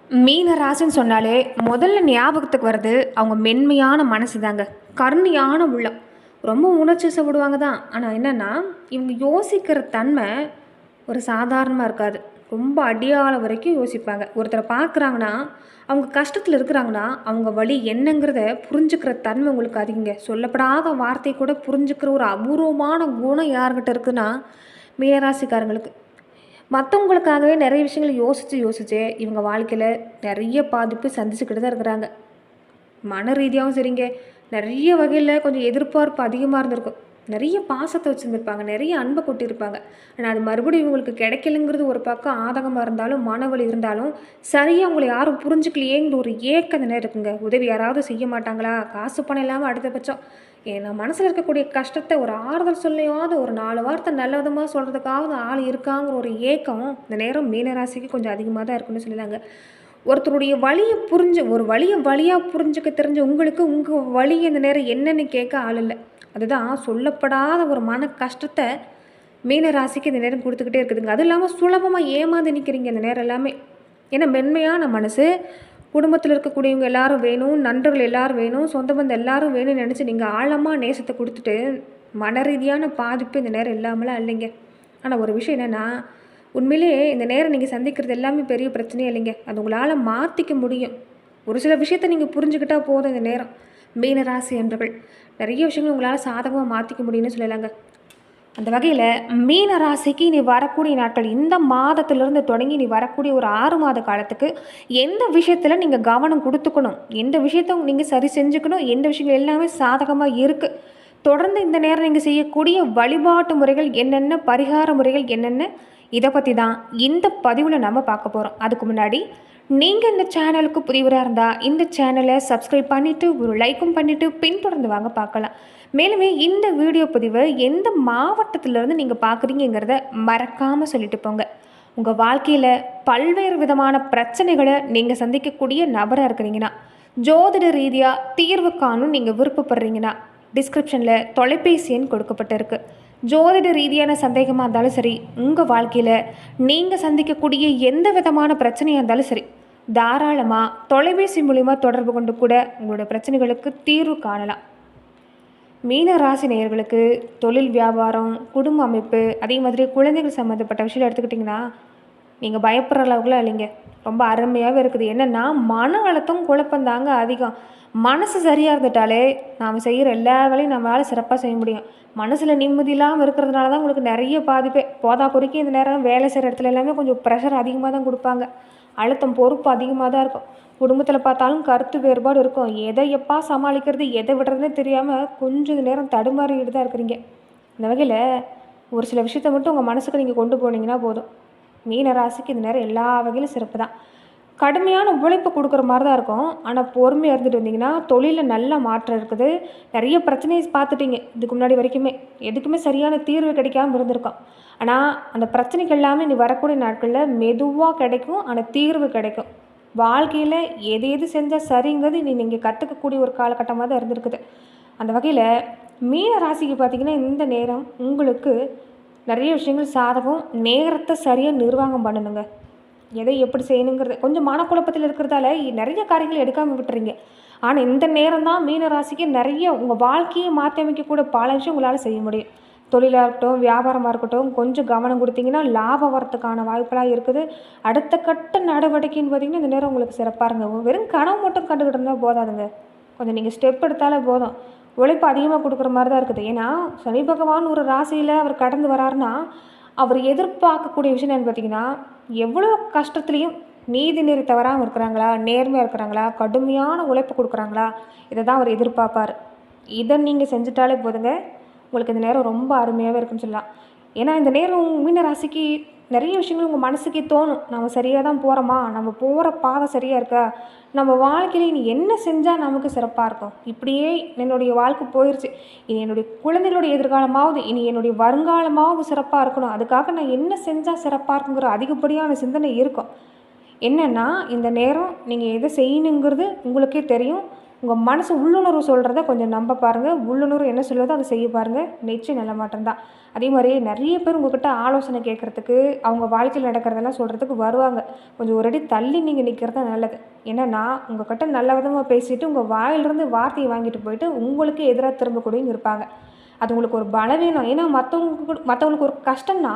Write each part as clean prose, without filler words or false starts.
மீன ராசின்னு சொன்னாலே முதல்ல ஞாபகத்துக்கு வர்றது அவங்க மென்மையான மனசு தாங்க. கருணையான உள்ளம். ரொம்ப உணர்ச்சி வசப்படுவாங்க தான். ஆனால் என்னென்னா இவங்க யோசிக்கிற தன்மை ஒரு சாதாரணமாக இருக்காது. ரொம்ப அடியாள வரைக்கும் யோசிப்பாங்க. ஒருத்தரை பார்க்குறாங்கன்னா அவங்க கஷ்டத்தில் இருக்கிறாங்கன்னா அவங்க வழி என்னங்கிறத புரிஞ்சுக்கிற தன்மை உங்களுக்கு அதிகங்க. சொல்லப்படாத வார்த்தை கூட புரிஞ்சுக்கிற ஒரு அபூர்வமான குணம் யார்கிட்ட இருக்குன்னா மீனராசிக்காரங்களுக்கு. மற்றவங்களுக்காகவே நிறைய விஷயங்கள் யோசித்து இவங்க வாழ்க்கையில் நிறைய பாதிப்பு சந்திச்சுக்கிட்டு தான் இருக்கிறாங்க. மன ரீதியாகவும் சரிங்க, நிறைய வகையில் கொஞ்சம் எதிர்பார்ப்பு அதிகமாக இருந்திருக்கும். நிறைய பாசத்தை வச்சுருந்துருப்பாங்க, நிறைய அன்பை கொட்டியிருப்பாங்க. ஆனால் அது மறுபடியும் இவங்களுக்கு கிடைக்கலங்கிறது ஒரு பக்கம் ஆதகமாக இருந்தாலும், மனவலி இருந்தாலும், சரியாக அவங்களை யாரும் புரிஞ்சுக்கலையேங்கிற ஒரு ஏக்கம் அந்த நேரம் இருக்குங்க. உதவி யாராவது செய்ய மாட்டாங்களா, காசு பணம் இல்லாமல் அடுத்தபட்சம் நான் மனசில் இருக்கக்கூடிய கஷ்டத்தை ஒரு ஆறுதல் சொல்லையாவது ஒரு 4 வார்த்தை நல்ல விதமாக சொல்கிறதுக்காவது ஆள் இருக்காங்கிற ஒரு ஏக்கம் இந்த நேரம் மீனராசிக்கு கொஞ்சம் அதிகமாக தான் இருக்குன்னு சொல்லலாங்க. ஒருத்தருடைய வழியை புரிஞ்சு ஒரு வழியாக புரிஞ்சுக்க தெரிஞ்ச உங்களுக்கு உங்கள் வழி இந்த நேரம் என்னென்னு கேட்க ஆள் இல்லை. அதுதான் சொல்லப்படாத ஒரு மன கஷ்டத்தை மீனராசிக்கு இந்த நேரம் கொடுத்துக்கிட்டே இருக்குதுங்க. அதுவும் இல்லாமல் சுலபமாக ஏமாந்து நிற்கிறீங்க இந்த நேரம் எல்லாமே. ஏன்னா மென்மையான மனசு, குடும்பத்தில் இருக்கக்கூடியவங்க எல்லாரும் வேணும், நண்பர்கள் எல்லாரும் வேணும், சொந்த பந்தம் எல்லாரும் வேணும்னு நினச்சி நீங்கள் ஆழமாக நேசத்தை கொடுத்துட்டு மன ரீதியான பாதிப்பு இந்த நேரம் இல்லாமலாம் இல்லைங்க. ஆனால் ஒரு விஷயம் என்னென்னா, உண்மையிலேயே இந்த நேரம் நீங்கள் சந்திக்கிறது எல்லாமே பெரிய பிரச்சனையே இல்லைங்க. அது உங்களால் மாற்றிக்க முடியும். ஒரு சில விஷயத்தை நீங்கள் புரிஞ்சுக்கிட்டால் போதும். இந்த நேரம் மீனராசி என்பர்கள் நிறைய விஷயங்கள் உங்களால் சாதகமாக மாற்றிக்க முடியும்னு சொல்லலாங்க. அந்த வகையில் மீன ராசிக்கு நீ வரக்கூடிய நாட்கள் இந்த மாதத்திலிருந்து தொடங்கி நீ வரக்கூடிய ஒரு 6 மாத காலத்துக்கு எந்த விஷயத்தில் நீங்கள் கவனம் கொடுத்துக்கணும், எந்த விஷயத்த நீங்கள் சரி செஞ்சுக்கணும், எந்த விஷயங்கள் எல்லாமே சாதகமாக இருக்குது. தொடர்ந்து இந்த நேரம் நீங்கள் செய்யக்கூடிய வழிபாட்டு முறைகள் என்னென்ன, பரிகார முறைகள் என்னென்ன, இதை பற்றி தான் இந்த பதிவில் நம்ம பார்க்க போகிறோம். அதுக்கு முன்னாடி நீங்கள் இந்த சேனலுக்கு புதியவராக இருந்தால் இந்த சேனலை சப்ஸ்கிரைப் பண்ணிவிட்டு ஒரு லைக்கும் பண்ணிவிட்டு பின்தொடர்ந்து வாங்க பார்க்கலாம். மேலுமே இந்த வீடியோ பதிவை எந்த மாவட்டத்திலேருந்து நீங்கள் பார்க்குறீங்கிறத மறக்காமல் சொல்லிட்டு போங்க. உங்கள் வாழ்க்கையில் பல்வேறு விதமான பிரச்சனைகளை நீங்கள் சந்திக்கக்கூடிய நபராக இருக்கிறீங்கன்னா, ஜோதிட ரீதியாக தீர்வு காணும் நீங்கள் விருப்பப்படுறீங்கன்னா டிஸ்கிரிப்ஷனில் தொலைபேசி எண் கொடுக்கப்பட்டிருக்கு. ஜோதிட ரீதியான சந்தேகமாக இருந்தாலும் சரி, உங்கள் வாழ்க்கையில் நீங்கள் சந்திக்கக்கூடிய எந்த விதமான பிரச்சனையாக இருந்தாலும் சரி, தாராளமாக தொலைபேசி மூலிமா தொடர்பு கொண்டு கூட உங்களோட பிரச்சனைகளுக்கு தீர்வு காணலாம். மீன ராசி நேயர்களுக்கு தொழில், வியாபாரம், குடும்ப அமைப்பு, அதே மாதிரி குழந்தைகள் சம்மந்தப்பட்ட விஷயம் எடுத்துக்கிட்டிங்கன்னா நீங்கள் பயப்படுற அளவுக்குலாம் இல்லைங்க. ரொம்ப அருமையாகவே இருக்குது. என்னென்னா மன அழுத்தம் குழப்பந்தாங்க அதிகம். மனசு சரியாக இருந்துட்டாலே நாம் செய்கிற எல்லா வேலையும் நம்மளால் சிறப்பாக செய்ய முடியும். மனசில் நிம்மதி இல்லாமல் இருக்கிறதுனால தான் உங்களுக்கு நிறைய பாதிப்பே. போதா குறிக்கும் இந்த நேரம் வேலை செய்கிற இடத்துல எல்லாமே கொஞ்சம் ப்ரெஷர் அதிகமாக தான் கொடுப்பாங்க. அழுத்தம், பொறுப்பு அதிகமாக தான் இருக்கும். குடும்பத்தில் பார்த்தாலும் கருத்து வேறுபாடு இருக்கும். எதை எப்போ சமாளிக்கிறது, எதை விடுறதுனே தெரியாமல் கொஞ்சம் நேரம் தடுமாறிக்கிட்டு தான் இருக்கிறீங்க. இந்த வகையில் ஒரு சில விஷயத்தை மட்டும் உங்கள் மனசுக்கு நீங்கள் கொண்டு போனீங்கன்னா போதும். மீன ராசிக்கு இந்த நேரம் எல்லா வகையிலும் சிறப்பு தான். கடுமையான உழைப்பு கொடுக்குற மாதிரி தான் இருக்கும். ஆனால் பொறுமையாக இருந்துட்டு வந்தீங்கன்னா தொழிலில் நல்ல மாற்றம் இருக்குது. நிறைய பிரச்சனையை பார்த்துட்டீங்க இதுக்கு முன்னாடி வரைக்குமே. எதுக்குமே சரியான தீர்வு கிடைக்காமல் இருந்திருக்கோம். ஆனால் அந்த பிரச்சனைகள் எல்லாமே நீ வரக்கூடிய நாட்களில் மெதுவாக கிடைக்கும். ஆனால் தீர்வு கிடைக்கும். வாழ்க்கையில் எது செஞ்சால் சரிங்கிறது நீங்கள் கற்றுக்கக்கூடிய ஒரு காலகட்டமாக தான் இருந்திருக்குது. அந்த வகையில் மீன ராசிக்கு பார்த்திங்கன்னா இந்த நேரம் உங்களுக்கு நிறைய விஷயங்கள் சாதகம். நேரத்தை சரியாக நிர்வாகம் பண்ணணுங்க. எதை எப்படி செய்யணுங்கிறது கொஞ்சம் மனக்குழப்பத்தில் இருக்கிறதால நிறைய காரியங்கள் எடுக்காமல் விட்டுறீங்க. ஆனால் இந்த நேரம் தான் மீன ராசிக்கு நிறைய உங்கள் வாழ்க்கையை மாற்றி அமைக்கக்கூட பல விஷயம் உங்களால் செய்ய முடியும். தொழிலாகட்டும், வியாபாரமாக இருக்கட்டும், கொஞ்சம் கவனம் கொடுத்தீங்கன்னா லாபம் வரத்துக்கான வாய்ப்பெல்லாம் இருக்குது. அடுத்த கட்ட நடவடிக்கைன்னு பார்த்திங்கன்னா இந்த நேரம் உங்களுக்கு சிறப்பாக இருங்க. வெறும் கனவு மட்டும் கண்டுக்கிட்டு இருந்தால் போதாதுங்க. கொஞ்சம் நீங்கள் ஸ்டெப் எடுத்தாலே போதும். உழைப்பு அதிகமாக கொடுக்குற மாதிரி தான் இருக்குது. ஏன்னா சனி பகவான் ஒரு ராசியில் அவர் கடந்து வராருன்னா அவர் எதிர்பார்க்கக்கூடிய விஷயம் என்னென்னு பார்த்தீங்கன்னா, எவ்வளோ கஷ்டத்துலேயும் நீதி நெறி தவறாமல் இருக்கிறாங்களா, நேர்மையாக இருக்கிறாங்களா, கடுமையான உழைப்பு கொடுக்குறாங்களா, இதை தான் அவர் எதிர்பார்ப்பார். இதை நீங்கள் செஞ்சுட்டாலே போதுங்க. உங்களுக்கு இந்த நேரம் ரொம்ப அருமையாகவே இருக்குன்னு சொல்லலாம். ஏன்னா இந்த நேரம் மீன ராசிக்கு நிறைய விஷயங்கள் உங்கள் மனசுக்கே தோணும். நம்ம சரியாக தான் போகிறோமா, நம்ம போகிற பாதை சரியாக இருக்கா, நம்ம வாழ்க்கையில் இனி என்ன செஞ்சால் நமக்கு சிறப்பாக இருக்கும், இப்படியே என்னுடைய வாழ்க்கை போயிடுச்சு, இனி என்னுடைய குழந்தைகளுடைய எதிர்காலமாவது, இனி என்னுடைய வருங்காலமாவது சிறப்பாக இருக்கணும், அதுக்காக நான் என்ன செஞ்சால் சிறப்பாக இருக்குங்கிற அதிகப்படியான சிந்தனை இருக்கும். என்னென்னா இந்த நேரம் நீங்கள் எதை செய்யணுங்கிறது உங்களுக்கே தெரியும். உங்கள் மனசு உள்ளுணர்வு சொல்கிறத கொஞ்சம் நம்ப பாருங்கள். உள்ளுணர்வு என்ன சொல்லுதோ அதை செய்ய பாருங்கள். நிச்சயம் நல்ல மாற்றம் தான். அதே மாதிரி நிறைய பேர் உங்ககிட்ட ஆலோசனை கேட்குறதுக்கு, அவங்க வாழ்க்கையில் நடக்கிறதெல்லாம் சொல்கிறதுக்கு வருவாங்க. கொஞ்சம் ஒரு அடி தள்ளி நீங்கள் நிற்கிறது தான் நல்லது. என்னென்னா உங்கள்கிட்ட நல்ல விதமாக பேசிட்டு உங்கள் வாயிலிருந்து வார்த்தையை வாங்கிட்டு போயிட்டு உங்களுக்கு எதிராக திரும்பக்கூடியவங்க இருப்பாங்க. அது உங்களுக்கு ஒரு பலவீனம். ஏன்னா மற்றவங்களுக்கு ஒரு கஷ்டம்னா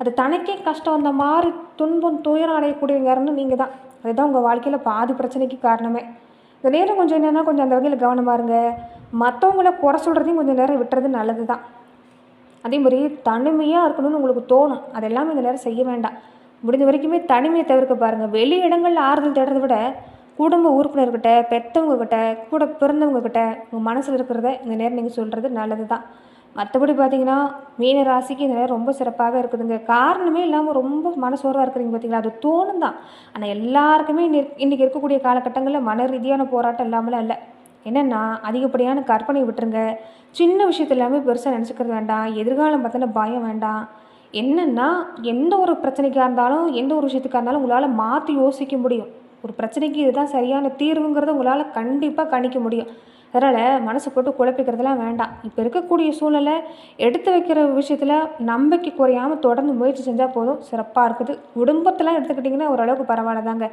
அது தனக்கே கஷ்டம் வந்த மாதிரி துன்பம் துயரம் அடையக்கூடியவங்க யாருன்னு நீங்கள் தான். அதுதான் உங்கள் வாழ்க்கையில் பாதி பிரச்சனைக்கு காரணமே. இந்த நேரம் கொஞ்சம் என்னென்னா கொஞ்சம் அந்த வகையில் கவனமாக இருங்க. மற்றவங்கள குறை சொல்கிறதையும் கொஞ்சம் நேரம் விட்டுறது நல்லது தான். அதே மாதிரி தனிமையாக இருக்கணும்னு உங்களுக்கு தோணும். அது எல்லாமே இந்த நேரம் செய்ய வேண்டாம். முடிஞ்ச வரைக்குமே தனிமையை தவிர்க்க பாருங்கள். வெளி இடங்களில் ஆறுதல் தேடுறதை விட குடும்ப உறுப்பினர்கிட்ட, பெற்றவங்கக்கிட்ட, கூட பிறந்தவங்கக்கிட்ட உங்கள் மனசில் இருக்கிறத இந்த நேரம் நீங்கள் சொல்கிறது நல்லது தான். மற்றபடி பார்த்தீங்கன்னா மீன ராசிக்கு இந்த நேரம் ரொம்ப சிறப்பாகவே இருக்குதுங்க. காரணமே இல்லாமல் ரொம்ப மனசோர்வாக இருக்கிறீங்க பார்த்தீங்களா, அது தோணும் தான். ஆனால் எல்லாருக்குமே இன்றைக்கி இருக்கக்கூடிய காலகட்டங்களில் மன ரீதியான போராட்டம் இல்லாமலாம் இல்லை. என்னென்னா அதிகப்படியான கற்பனை விட்டுருங்க. சின்ன விஷயத்து எல்லாமே பெருசாக நினச்சிக்கிறது வேண்டாம். எதிர்காலம் பார்த்தினா பயம் வேண்டாம். என்னென்னா எந்த ஒரு பிரச்சனைக்காக இருந்தாலும் எந்த ஒரு விஷயத்துக்காக இருந்தாலும் உங்களால் மாற்றி யோசிக்க முடியும். ஒரு பிரச்சனைக்கு இதுதான் சரியான தீர்வுங்கிறத உங்களால் கண்டிப்பாக கணிக்க முடியும். அதனால் மனசை போட்டு குழப்பிக்கிறதுலாம் வேண்டாம். இப்போ இருக்கக்கூடிய சூழ்நிலை எடுத்து வைக்கிற விஷயத்தில் நம்பிக்கை குறையாமல் தொடர்ந்து முயற்சி செஞ்சால் போதும், சிறப்பாக இருக்குது. குடும்பத்தெலாம் எடுத்துக்கிட்டிங்கன்னா ஓரளவுக்கு பரவாயில்ல தாங்க.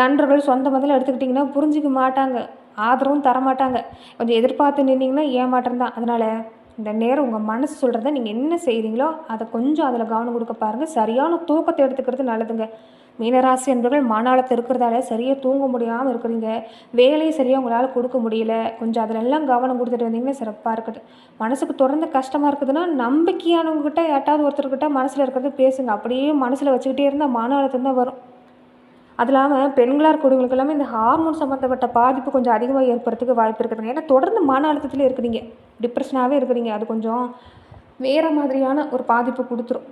நண்பர்கள் சொந்த பந்தெல்லாம் எடுத்துக்கிட்டிங்கன்னா புரிஞ்சிக்க மாட்டாங்க, ஆதரவும் தரமாட்டாங்க. கொஞ்சம் எதிர்பார்த்து நின்னீங்கன்னா ஏமாற்றம் தான். அதனால் இந்த நேரம் உங்கள் மனசு சொல்கிறத நீங்கள் என்ன செய்கிறீங்களோ அதை கொஞ்சம் அதில் கவனம் கொடுக்க பாருங்கள். சரியான தூக்கத்தை எடுத்துக்கிறது நல்லதுங்க. மீனராசி என்பவர்கள் மன அழுத்தம் இருக்கிறதால சரியாக தூங்க முடியாமல் இருக்கிறீங்க. வேலையை சரியாக உங்களால் கொடுக்க முடியல. கொஞ்சம் அதிலெல்லாம் கவனம் கொடுத்துட்டு வந்தீங்கன்னா சிறப்பாக இருக்குது. மனசுக்கு தொடர்ந்து கஷ்டமாக இருக்குதுன்னா நம்பிக்கையானவங்ககிட்ட யார்ட்டாவது ஒருத்தர்கிட்ட மனசில் இருக்கிறத பேசுங்க. அப்படியே மனசில் வச்சுக்கிட்டே இருந்தால் மன அழுத்தம் தான் வரும். அது இல்லாமல் பெண்களாக இருக்கக்கூடியவங்களுக்கு எல்லாமே இந்த ஹார்மோன் சம்மந்தப்பட்ட பாதிப்பு கொஞ்சம் அதிகமாக ஏற்படுறதுக்கு வாய்ப்பு இருக்குதுங்க. ஏன்னா தொடர்ந்து மன அழுத்தத்தில் இருக்கிறீங்க, டிப்ரெஷனாகவே இருக்கிறீங்க. அது கொஞ்சம் வேறு மாதிரியான ஒரு பாதிப்பு கொடுத்துரும்.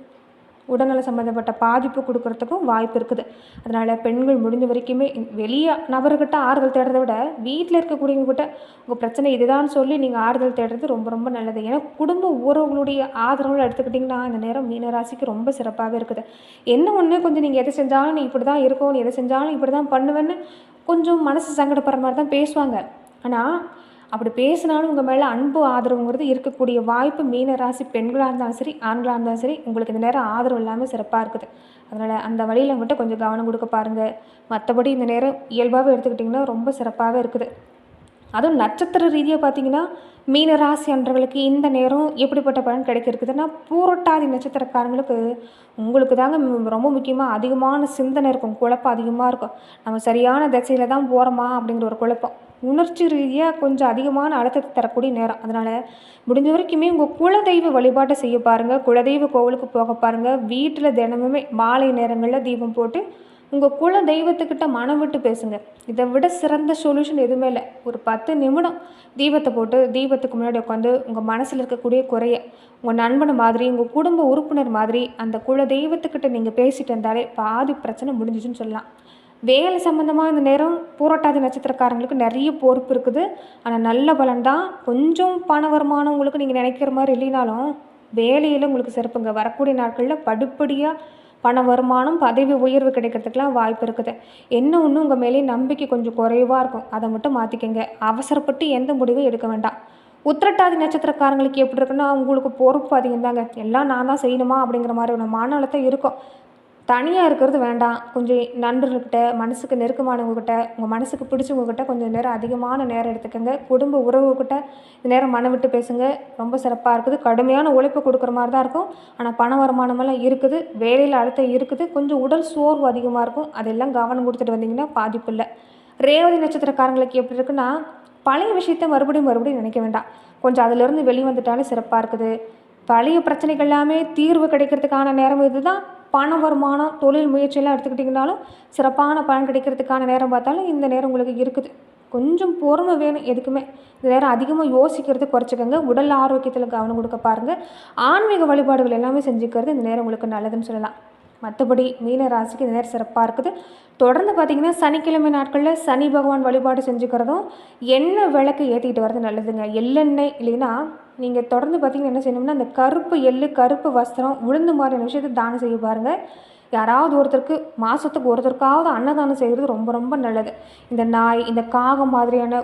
உடல்நல சம்மந்தப்பட்ட பாதிப்பு கொடுக்கறதுக்கும் வாய்ப்பு இருக்குது. அதனால் பெண்கள் முடிஞ்ச வரைக்குமே வெளியே நபர்கிட்ட ஆறுதல் தேடுறதை விட வீட்டில் இருக்கக்கூடியவங்ககிட்ட உங்கள் பிரச்சனை இதுதான் சொல்லி நீங்கள் ஆறுதல் தேடுறது ரொம்ப ரொம்ப நல்லது. ஏன்னா குடும்ப உறவுகளுடைய ஆதரவுகள் எடுத்துக்கிட்டிங்கன்னா இந்த நேரம் மீனராசிக்கு ரொம்ப சிறப்பாகவே இருக்குது. என்ன ஒன்று கொஞ்சம் நீங்கள் எதை செஞ்சாலும் நீ இப்படி தான் இருக்கும், நீ எதை செஞ்சாலும் இப்படி தான் பண்ணுவேன்னு கொஞ்சம் மனசு சங்கடப்படுற மாதிரி தான் பேசுவாங்க. ஆனால் அப்படி பேசினாலும் உங்கள் மேலே அன்பு ஆதரவுங்கிறது இருக்கக்கூடிய வாய்ப்பு மீனராசி பெண்களாக இருந்தாலும் சரி ஆண்களாக இருந்தாலும் சரி உங்களுக்கு இந்த நேரம் ஆதரவு இல்லாமல் சிறப்பாக இருக்குது. அதனால் அந்த வழியில் மட்டும் கொஞ்சம் கவனம் கொடுக்க பாருங்கள். மற்றபடி இந்த நேரம் இயல்பாகவே எடுத்துக்கிட்டிங்கன்னா ரொம்ப சிறப்பாகவே இருக்குது. அதுவும் நட்சத்திர ரீதியாக பார்த்தீங்கன்னா மீனராசி அன்றவர்களுக்கு இந்த நேரம் எப்படிப்பட்ட பலன் கிடைக்க இருக்குதுன்னா பூரட்டாதி நட்சத்திரக்காரங்களுக்கு உங்களுக்கு தாங்க ரொம்ப முக்கியமாக அதிகமான சிந்தனை இருக்கும், குழப்பம் அதிகமாக இருக்கும். நம்ம சரியான திசையில் தான் போகிறோமா அப்படிங்கிற ஒரு குழப்பம், உணர்ச்சி ரீதியாக கொஞ்சம் அதிகமான அழுத்தத்தை தரக்கூடிய நேரம். அதனால் முடிஞ்ச வரைக்குமே உங்கள் குலதெய்வ வழிபாட்டை செய்ய பாருங்கள். குலதெய்வ கோவிலுக்கு போக பாருங்கள். வீட்டில் தினமுமே மாலை நேரங்களில் தீபம் போட்டு உங்கள் குல தெய்வத்துக்கிட்ட மனம் விட்டு பேசுங்க. இதை விட சிறந்த சொல்யூஷன் எதுவுமே இல்லை. ஒரு 10 நிமிடம் தீபத்தை போட்டு தீபத்துக்கு முன்னாடி உட்காந்து உங்கள் மனசில் இருக்கக்கூடிய குறைய உங்கள் நண்பனை மாதிரி உங்கள் குடும்ப உறுப்பினர் மாதிரி அந்த குல தெய்வத்துக்கிட்ட நீங்கள் பேசிட்டு இருந்தாலே பாதி பிரச்சனை முடிஞ்சிச்சுன்னு சொல்லலாம். வேலை சம்மந்தமாக இந்த நேரம் பூரட்டாதி நட்சத்திரக்காரங்களுக்கு நிறைய பொறுப்பு இருக்குது. ஆனால் நல்ல பலன் தான். கொஞ்சம் பண வருமானம் உங்களுக்கு நீங்கள் நினைக்கிற மாதிரி இல்லைனாலும் வேலையில் உங்களுக்கு சிறப்புங்க. வரக்கூடிய நாட்களில் படிப்படியாக பண வருமானம் பதவி உயர்வு கிடைக்கிறதுக்கெலாம் வாய்ப்பு இருக்குது. என்ன ஒன்று உங்கள் மேலே நம்பிக்கை கொஞ்சம் குறைவாக இருக்கும், அதை மட்டும் மாற்றிக்கங்க. அவசரப்பட்டு எந்த முடிவும் எடுக்க வேண்டாம். உத்திரட்டாதி நட்சத்திரக்காரங்களுக்கு எப்படி இருக்குன்னா உங்களுக்கு பொறுப்பு அதிகம் தாங்க. எல்லாம் நான் தான் செய்யணுமா அப்படிங்கிற மாதிரி ஒரு மன அழுத்தம் இருக்கும். தனியாக இருக்கிறது வேண்டாம். கொஞ்சம் நண்பர்கள்கிட்ட மனசுக்கு நெருக்கமானவங்கக்கிட்ட உங்கள் மனசுக்கு பிடிச்சவங்கக்கிட்ட கொஞ்சம் நேரம் அதிகமான நேரம் எடுத்துக்கோங்க. குடும்ப உறவுகிட்ட இந்த நேரம் மனம் விட்டு பேசுங்க. ரொம்ப சிறப்பாக இருக்குது. கடுமையான உழைப்பு கொடுக்குற மாதிரி தான் இருக்கும். ஆனால் பண வருமானமெல்லாம் இருக்குது, வேலையில் அழுத்தம் இருக்குது, கொஞ்சம் உடல் சோர்வு அதிகமாக இருக்கும். அதெல்லாம் கவனம் கொடுத்துட்டு வந்தீங்கன்னா பாதிப்பு இல்லை. ரேவதி நட்சத்திரக்காரங்களுக்கு எப்படி இருக்குன்னா பழைய விஷயத்த மறுபடியும் நினைக்க வேண்டாம். கொஞ்சம் அதிலிருந்து வெளிவந்துட்டாலே சிறப்பாக இருக்குது. பழைய பிரச்சனைகள் எல்லாமே தீர்வு கிடைக்கிறதுக்கான நேரம் இதுதான். பண வருமானம் தொழில் முயற்சியெல்லாம் எடுத்துக்கிட்டிங்கனாலும் சிறப்பான பலன் கிடைக்கிறதுக்கான நேரம் பார்த்தாலும் இந்த நேரம் உங்களுக்கு இருக்குது. கொஞ்சம் பொறுமை வேணும் எதுக்குமே. இந்த நேரம் அதிகமாக யோசிக்கிறது குறைச்சிக்கோங்க. உடல் ஆரோக்கியத்தில் கவனம் கொடுக்க பாருங்கள். ஆன்மீக வழிபாடுகள் எல்லாமே செஞ்சுக்கிறது இந்த நேரம் உங்களுக்கு நல்லதுன்னு சொல்லலாம். மற்றபடி மீன ராசிக்கு இந்த நேரம் சிறப்பாக இருக்குது. தொடர்ந்து பார்த்திங்கன்னா சனிக்கிழமை நாட்களில் சனி பகவான் வழிபாடு செஞ்சுக்கிறதும் எண்ணெய் விளக்கு ஏற்றிக்கிட்டு வர்றது நல்லதுங்க. எள்ளெண்ணெய் இல்லைன்னா நீங்கள் தொடர்ந்து பார்த்திங்கன்னா என்ன செய்யணும்னா அந்த கருப்பு எள்ளு, கருப்பு வஸ்திரம், உளுந்து மாதிரியான விஷயத்தை தானம் செய்ய பாருங்கள். யாராவது ஒருத்தருக்கு மாதத்துக்கு ஒருத்தருக்காவது அன்னதானம் செய்கிறது ரொம்ப ரொம்ப நல்லது. இந்த நாய், இந்த காகம் மாதிரியான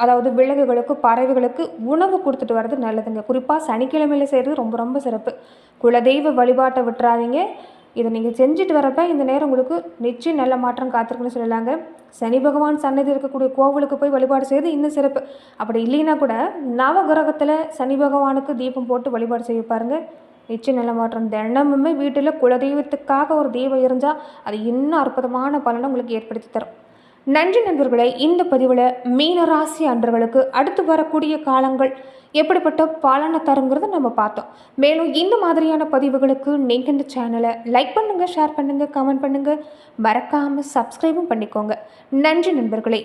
அதாவது விலங்குகளுக்கு, பறவைகளுக்கு உணவு கொடுத்துட்டு வர்றது நல்லதுங்க. குறிப்பாக சனிக்கிழமையில செய்கிறது ரொம்ப ரொம்ப சிறப்பு. குலதெய்வ வழிபாட்டை விட்டுறாதீங்க. இதை நீங்கள் செஞ்சுட்டு வரப்ப இந்த நேரம் உங்களுக்கு நிச்சயம் நல்ல மாற்றம் காத்திருக்குன்னு சொல்லலாங்க. சனி பகவான் சன்னதி இருக்கக்கூடிய கோவிலுக்கு போய் வழிபாடு செய்கிறது இன்னும் சிறப்பு. அப்படி இல்லைன்னா கூட நவகிரகத்தில் சனி பகவானுக்கு தீபம் போட்டு வழிபாடு செய்ய பாருங்கள். நிச்சயம் நல்ல மாற்றம். தினமுமே வீட்டில் குலதெய்வத்துக்காக ஒரு தெய்வம் இருந்தால் அது இன்னும் அற்புதமான பலனை உங்களுக்கு ஏற்படுத்தி தரும். நன்றி நண்பர்களே. இந்த பதிவில் மீன ராசி அன்பர்களுக்கு அடுத்து வரக்கூடிய காலங்கள் எப்படிப்பட்ட பலனை தருங்கிறத நம்ம பார்த்தோம். மேலும் இந்த மாதிரியான பதிவுகளுக்கு நீங்கள் இந்த சேனலை லைக் பண்ணுங்கள், ஷேர் பண்ணுங்கள், கமெண்ட் பண்ணுங்கள், மறக்காமல் சப்ஸ்கிரைபும் பண்ணிக்கோங்க. நன்றி நண்பர்களே.